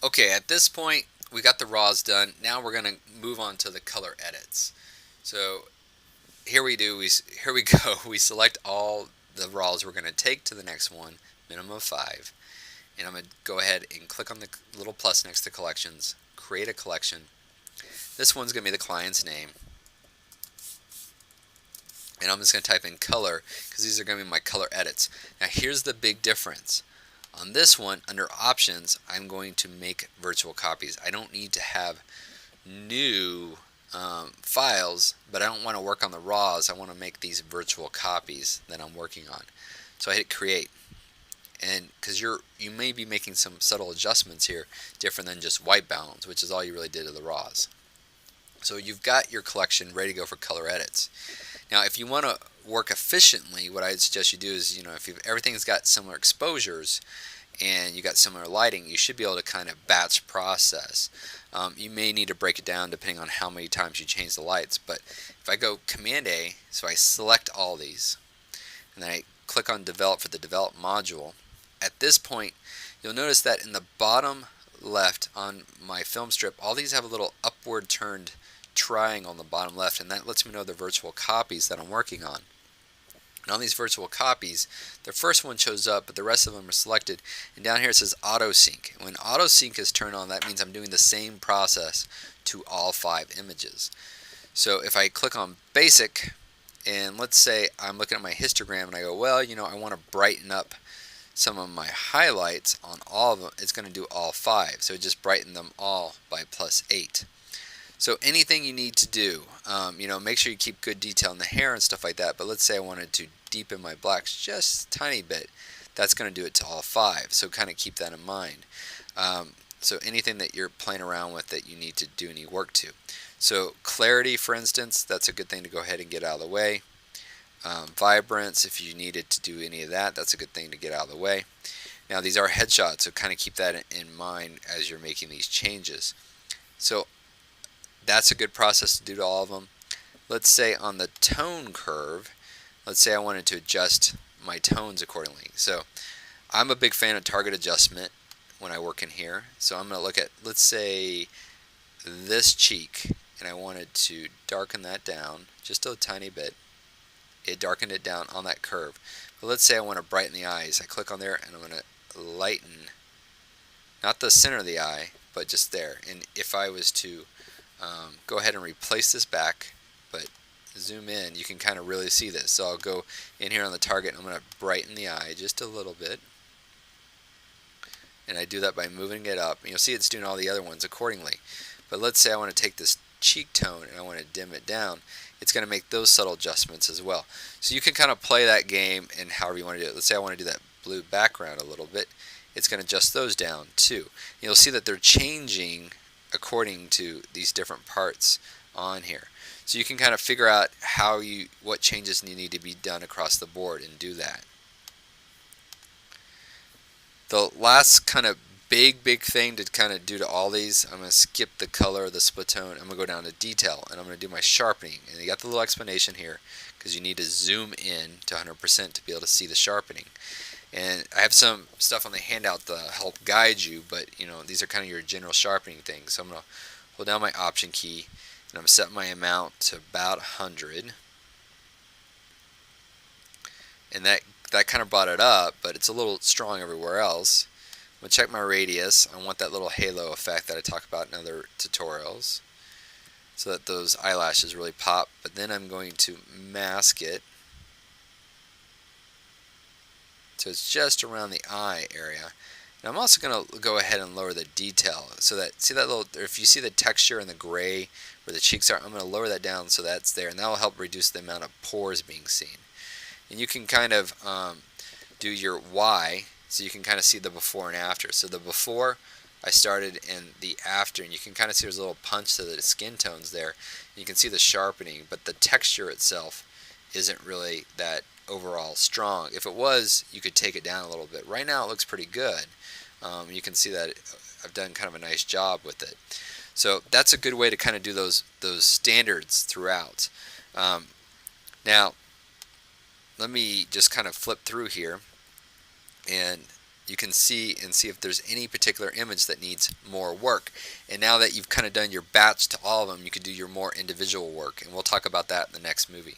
Okay, at this point, we got the raws done. Now we're going to move on to the color edits. So here we go. We select all the raws we're going to take to the next one, minimum of 5. And I'm going to go ahead and click on the little plus next to collections, create a collection. This one's going to be the client's name. And I'm just going to type in color because these are going to be my color edits. Now here's the big difference. On this one, under options, I'm going to make virtual copies. I don't need to have new files, but I don't want to work on the raws. I want to make these virtual copies that I'm working on. So I hit create. And because you may be making some subtle adjustments here, different than just white balance, which is all you really did to the raws. So you've got your collection ready to go for color edits. Now, if you want to work efficiently, what I'd suggest you do is, if everything's got similar exposures and you got similar lighting, you should be able to kind of batch process. You may need to break it down depending on how many times you change the lights. But if I go Command A, so I select all these, and then I click on Develop for the Develop module. At this point, you'll notice that in the bottom left on my film strip, all these have a little upward turned triangle on the bottom left, and that lets me know the virtual copies that I'm working on. And on these virtual copies, the first one shows up, but the rest of them are selected. And down here it says Auto Sync. When Auto Sync is turned on, that means I'm doing the same process to all 5 images. So if I click on Basic, and let's say I'm looking at my histogram and I go, well, I want to brighten up some of my highlights on all of them, it's going to do all 5. So just brighten them all by +8. So anything you need to do, make sure you keep good detail in the hair and stuff like that. But let's say I wanted to deepen my blacks just a tiny bit. That's going to do it to all 5. So kind of keep that in mind. So anything that you're playing around with that you need to do any work to. So clarity, for instance, that's a good thing to go ahead and get out of the way. Vibrance, if you needed to do any of that, that's a good thing to get out of the way. Now these are headshots, so kind of keep that in mind as you're making these changes. So that's a good process to do to all of them. Let's say on the tone curve, let's say I wanted to adjust my tones accordingly. So I'm a big fan of target adjustment when I work in here. So I'm going to look at, let's say, this cheek, and I wanted to darken that down just a tiny bit. It darkened it down on that curve. But let's say I want to brighten the eyes. I click on there and I'm going to lighten, not the center of the eye, but just there. And if I was to go ahead and replace this back, but zoom in, you can kind of really see this. So I'll go in here on the target and I'm going to brighten the eye just a little bit. And I do that by moving it up. And you'll see it's doing all the other ones accordingly. But let's say I want to take this cheek tone and I want to dim it down. It's going to make those subtle adjustments as well. So you can kind of play that game and however you want to do it. Let's say I want to do that blue background a little bit. It's going to adjust those down too. You'll see that they're changing according to these different parts on here. So you can kind of figure out what changes need to be done across the board and do that. The last kind of big thing to kind of do to all these, I'm going to skip the color, the split tone. I'm going to go down to detail and I'm going to do my sharpening. And you got the little explanation here because you need to zoom in to 100% to be able to see the sharpening. And I have some stuff on the handout to help guide you, but these are kind of your general sharpening things. So I'm going to hold down my option key and I'm going to set my amount to about 100. And that kind of brought it up, but it's a little strong everywhere else. I'm going to check my radius. I want that little halo effect that I talk about in other tutorials so that those eyelashes really pop. But then I'm going to mask it so it's just around the eye area. And I'm also going to go ahead and lower the detail so that, see that little, if you see the texture in the gray where the cheeks are, I'm going to lower that down so that's there, and that will help reduce the amount of pores being seen. And you can kind of do your Y so you can kind of see the before and after. So the before I started and the after, and you can kind of see there's a little punch to the skin tones there. You can see the sharpening, but the texture itself isn't really that overall strong. If it was, you could take it down a little bit. Right now it looks pretty good. You can see that I've done kind of a nice job with it. So that's a good way to kind of do those standards throughout. Now let me just kind of flip through here, and you can see if there's any particular image that needs more work. And now that you've kind of done your batch to all of them, you can do your more individual work, and we'll talk about that in the next movie.